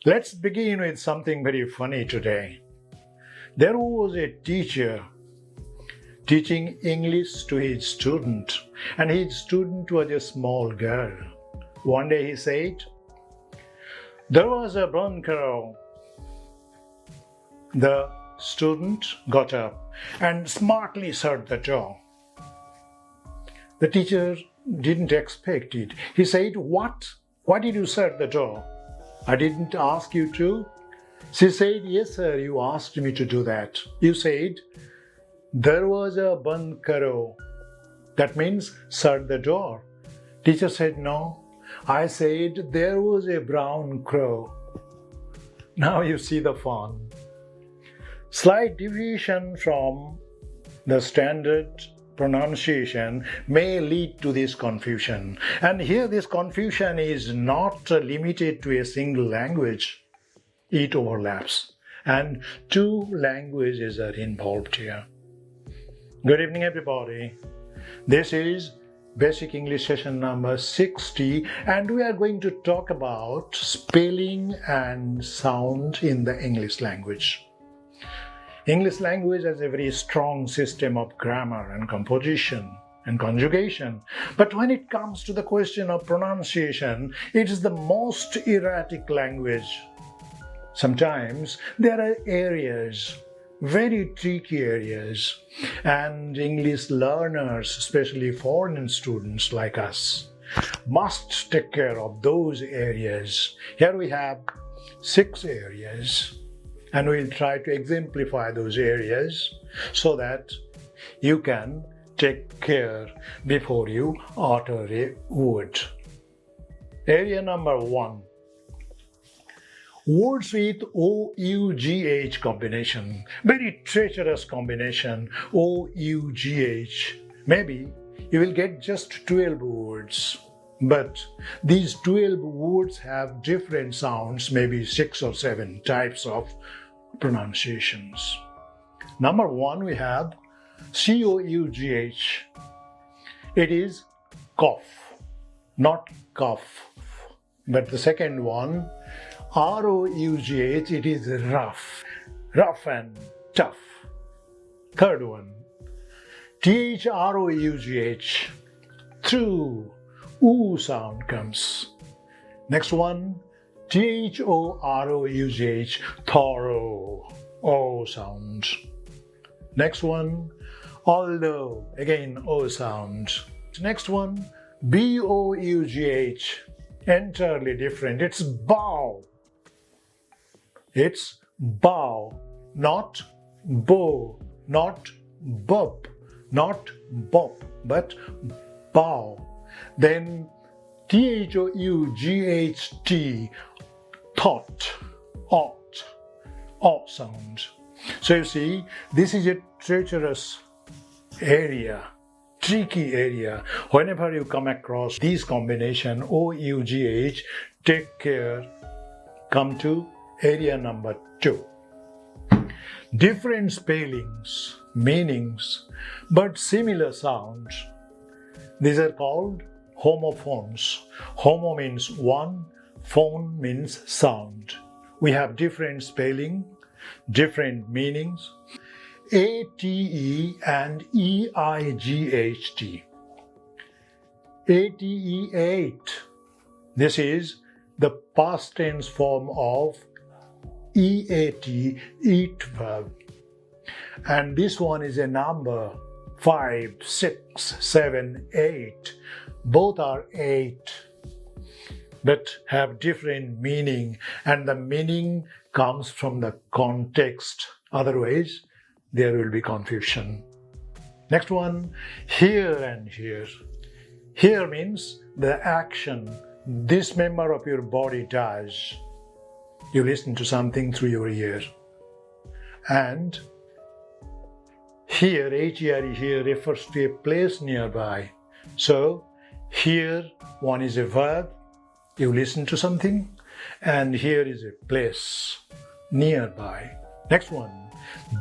Let's begin with something very funny today. There was a teacher teaching English to his student, and his student was a small girl. One day he said, "There was a brown cow." The student got up and smartly shut the door. The teacher didn't expect it. He said, "What? Why did you shut the door?" "I didn't ask you to." She said, "Yes, sir, you asked me to do that. You said, 'There was a bun karo.' That means shut the door." Teacher said, "No, I said there was a brown crow." Now you see the fun. Slight deviation from the standard pronunciation may lead to this confusion. And here this confusion is not limited to a single language. It overlaps, and two languages are involved here. Good evening, everybody. This is Basic English session number 60, and we are going to talk about spelling and sound in the English language. English language has a very strong system of grammar and composition and conjugation. But when it comes to the question of pronunciation, it is the most erratic language. Sometimes there are areas, very tricky areas, and English learners, especially foreign students like us, must take care of those areas. Here we have 6 areas, and we'll try to exemplify those areas so that you can take care before you utter a word. Area number 1. Words with O-U-G-H combination. Very treacherous combination, O-U-G-H. Maybe you will get just 12 words. But these 12 words have different sounds, maybe 6 or 7 types of pronunciations. Number 1, we have C-O-U-G-H. It is cough, not cough. But the second one, R-O-U-G-H, it is rough, rough and tough. Third one, T-H-R-O-U-G-H, through, oo sound comes. Next one, T-H-O-R-O-U-G-H, thorough, O sound. Next one, although, again O sound. Next one, B-O-U-G-H, entirely different. It's bow. It's bow, not bow, not bop, not bop, but bow. Then T-H-O-U-G-H-T, thought, ought, O sound. So you see, this is a treacherous area, tricky area. Whenever you come across these combination O-U-G-H, take care, come to area number 2. Different spellings, meanings, but similar sounds. These are called homophones. Homo means one, phone means sound. We have different spelling, different meanings. A-T-E and E-I-G-H-T. A-T-E-8. This is the past tense form of E-A-T, eat verb. And this one is a number 5, 6, 7, 8. Both are 8, but have different meaning, and the meaning comes from the context. Otherwise, there will be confusion. Next one, here and here. Here means the action this member of your body does. You listen to something through your ear. And here, H-E-R-E, here refers to a place nearby. So, here one is a verb, you listen to something, and here is a place nearby. Next one,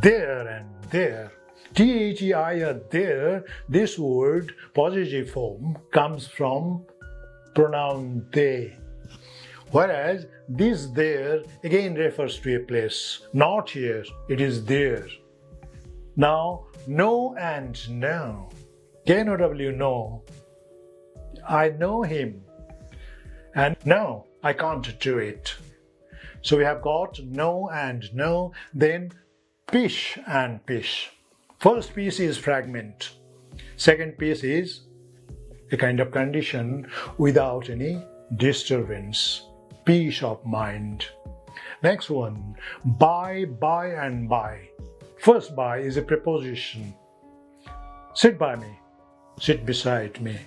there and there. T-H-E-I-R, there, this word, possessive form, comes from pronoun they. Whereas this there again refers to a place. Not here, it is there. Now, know and know. K-N-O-W, know. I know him. And no, I can't do it. So we have got know and know, then pish and pish. First piece is fragment. Second piece is a kind of condition without any disturbance. Peace of mind. Next one, by and by. First by is a preposition. Sit by me. Sit beside me.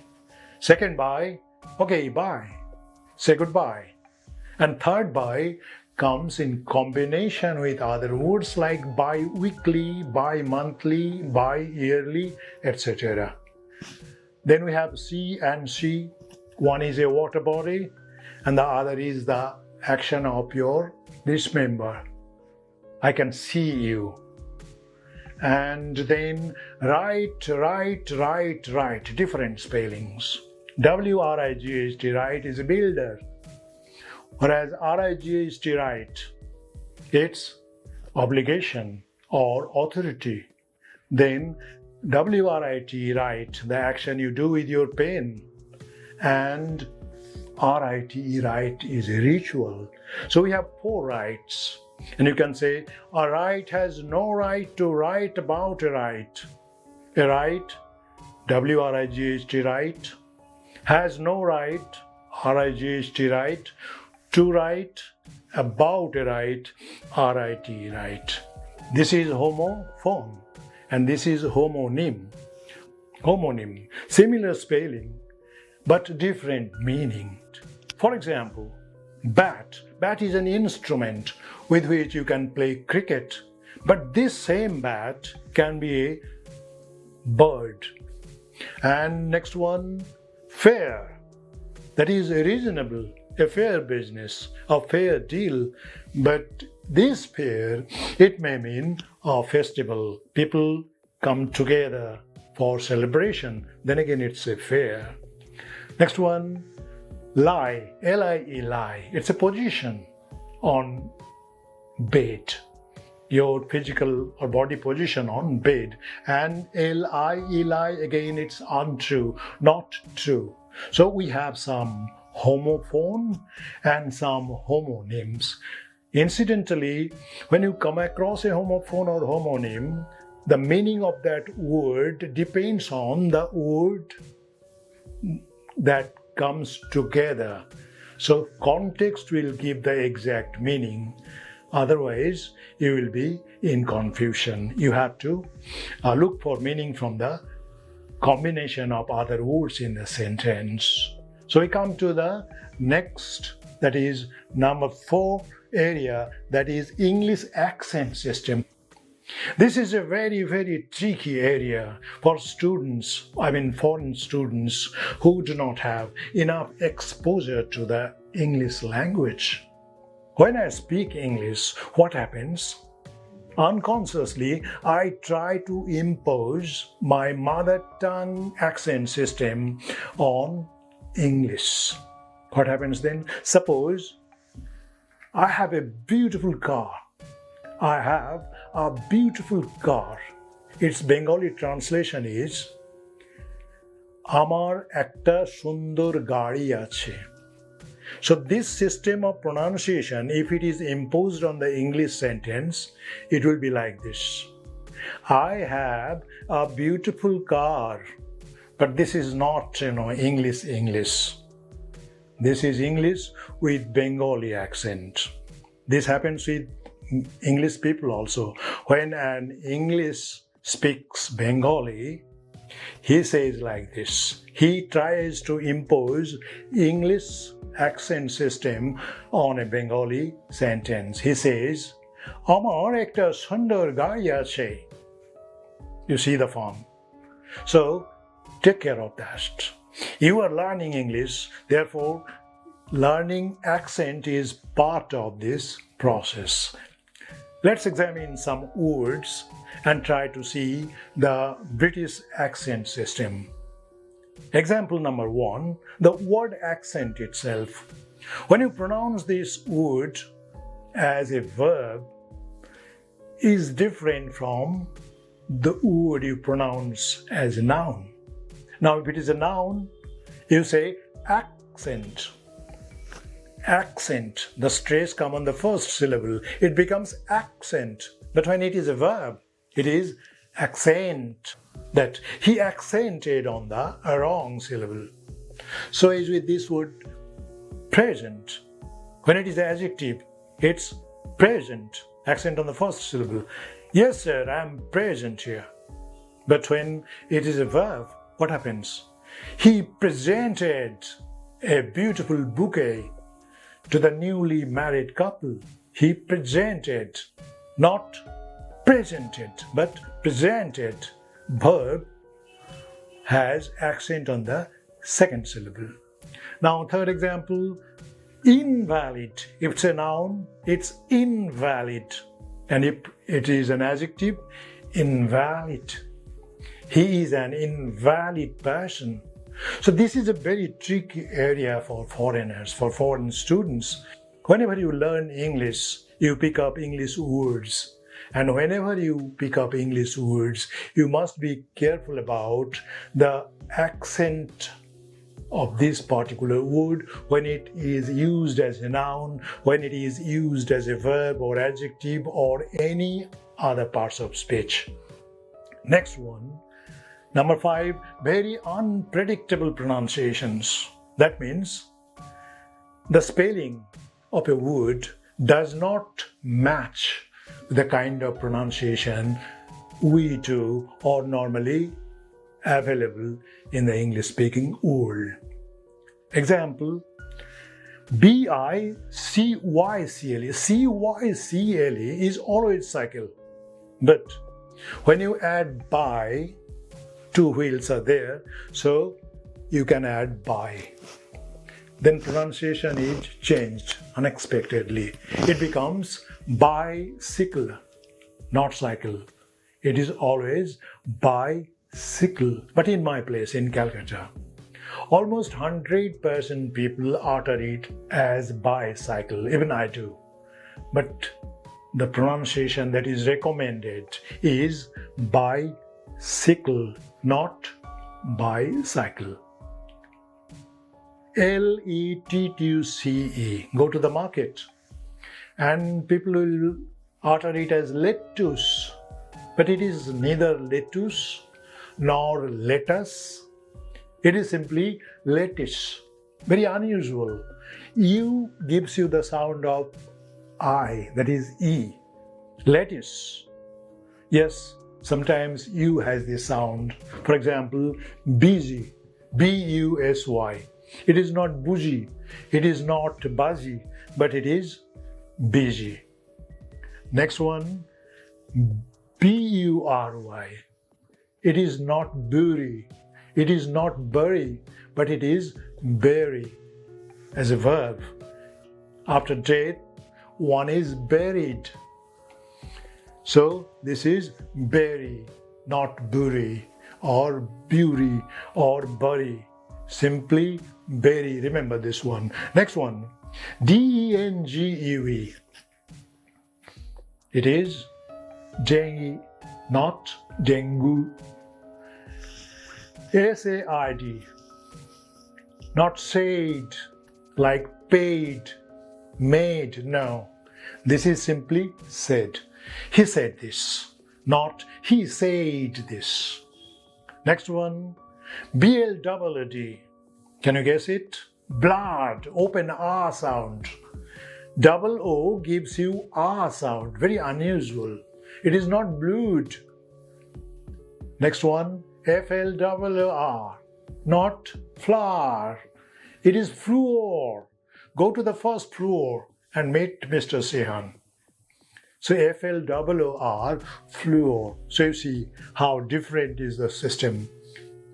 Second by, okay, bye. Say goodbye. And third by comes in combination with other words like bi-weekly, bi-monthly, bi-yearly, etc. Then we have see and she. One is a water body and the other is the action of your dismember. I can see you. And then Wright, different spellings. W-R-I-G-H-T, Wright is a builder. Whereas R-I-G-H-T, Wright, it's obligation or authority. Then W-R-I-T, Wright, the action you do with your pen. And R-I-T-E, Wright is a ritual. So we have 4 rights. And you can say, a right has no right to write about a right. A right, W-R-I-G-H-T, right, has no right, R-I-G-H-T, right, to write about a right, R-I-T, right. This is homophone and this is homonym. Homonym, similar spelling but different meaning. For example, bat. Bat is an instrument with which you can play cricket, but this same bat can be a bird. And next one, fair. That is reasonable, a fair business, a fair deal. But this fair, it may mean a festival. People come together for celebration. Then again, it's a fair. Next one, lie, L-I-E, lie. It's a position on bed, your physical or body position on bed. And L-I-E, lie, again it's untrue, not true. So we have some homophone and some homonyms. Incidentally, when you come across a homophone or homonym, the meaning of that word depends on the word that comes together. So context will give the exact meaning. Otherwise, you will be in confusion. You have to look for meaning from the combination of other words in the sentence. So we come to the next, that is number 4 area, that is English accent system. This is a very, very tricky area for students, foreign students who do not have enough exposure to the English language. When I speak English, what happens? Unconsciously, I try to impose my mother tongue accent system on English. What happens then? Suppose I have a beautiful car. I have a beautiful car. Its Bengali translation is Amar ekta sundor gari ache. So this system of pronunciation, if it is imposed on the English sentence, it will be like this. I have a beautiful car. But this is not, English. This is English with Bengali accent. This happens with English people also. When an English speaks Bengali, he says like this. He tries to impose English accent system on a Bengali sentence. He says, Amar ekta sundor gari ache. You see the form. So, take care of that. You are learning English, therefore, learning accent is part of this process. Let's examine some words and try to see the British accent system. Example number 1, the word accent itself. When you pronounce this word as a verb, is different from the word you pronounce as a noun. Now, if it is a noun, you say accent. Accent. The stress comes on the first syllable. It becomes accent. But when it is a verb, it is accent. That he accented on the wrong syllable. So is with this word present. When it is an adjective, it's present. Accent on the first syllable. Yes, sir, I am present here. But when it is a verb, what happens? He presented a beautiful bouquet to the newly married couple. He presented, not presented, but presented. Verb has accent on the second syllable. Now, third example, invalid. If it's a noun, it's invalid. And if it is an adjective, invalid. He is an invalid person. So this is a very tricky area for foreigners, for foreign students. Whenever you learn English, you pick up English words. And whenever you pick up English words, you must be careful about the accent of this particular word when it is used as a noun, when it is used as a verb or adjective or any other parts of speech. Next one, number 5, very unpredictable pronunciations. That means the spelling of a word does not match the kind of pronunciation we do or normally available in the English-speaking world. Example, B-I-C-Y-C-L-E. C-Y-C-L-E is always cycle. But when you add by, 2 wheels are there, so you can add by. Then pronunciation is changed unexpectedly. It becomes bicycle, not cycle. It is always bicycle. But in my place, in Calcutta, almost 100% people utter it as bicycle. Even I do. But the pronunciation that is recommended is bicycle, not bicycle. Lettuce. Go to the market and people will utter it as lettuce, but it is neither lettuce nor lettuce. It is simply lettuce. Very unusual. U gives you the sound of I, that is E. Lettuce. Yes, sometimes U has this sound. For example, busy. B-U-S-Y. It is not bougie, it is not buzzy, but it is busy. Next one, B-U-R-Y. It is not bury, it is not bury, but it is bury as a verb. After death, one is buried. So this is bury, not bury, or bury, or bury. Simply bury. Remember this one. Next one, D-E-N-G-U-E. It is dengue, not dengue. S-A-I-D. Not said, like paid, made. No. This is simply said. He said this, not he said this. Next one, B-L-O-O-D. Can you guess it? Blood. Open R sound. Double O gives you R sound. Very unusual. It is not blood. Next one, F-L-O-O-R. Not flour. It is fluor. Go to the first fluor and meet Mr. Sehan. So F-L-O-O-R, fluor. So you see how different is the system.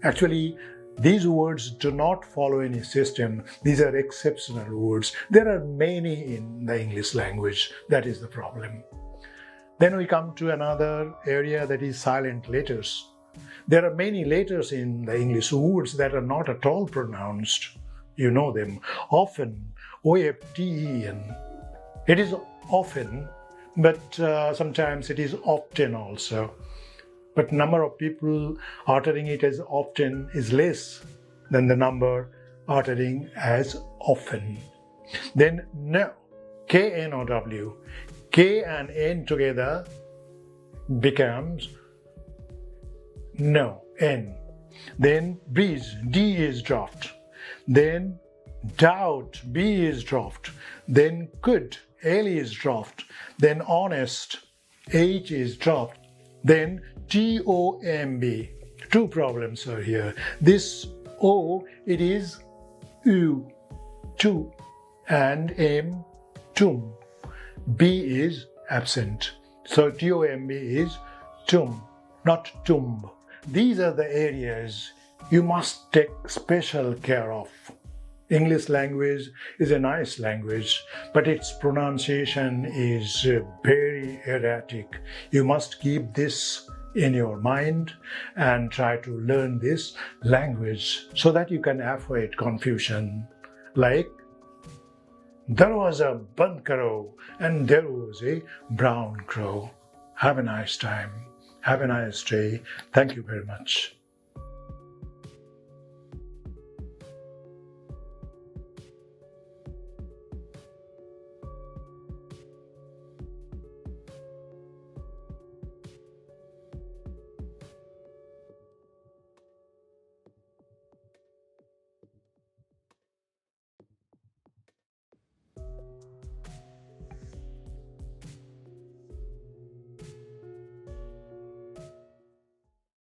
Actually, these words do not follow any system. These are exceptional words. There are many in the English language. That is the problem. Then we come to another area, that is silent letters. There are many letters in the English words that are not at all pronounced. You know them. Often often. It is often, but sometimes it is often also. But number of people uttering it as often is less than the number uttering as often. Then no, K-N-O-W. K and N together becomes no, N. Then breeze, D is dropped. Then doubt, B is dropped. Then could, L is dropped. Then honest, H is dropped. Then T-O-M-B. Two problems are here. This O, it is Ough, two, and M, tum. B is absent. So T-O-M-B is tum, not tumb. These are the areas you must take special care of. English language is a nice language, but its pronunciation is very erratic. You must keep this in your mind and try to learn this language so that you can avoid confusion. Like, there was a band karo and there was a brown crow. Have a nice time. Have a nice day. Thank you very much.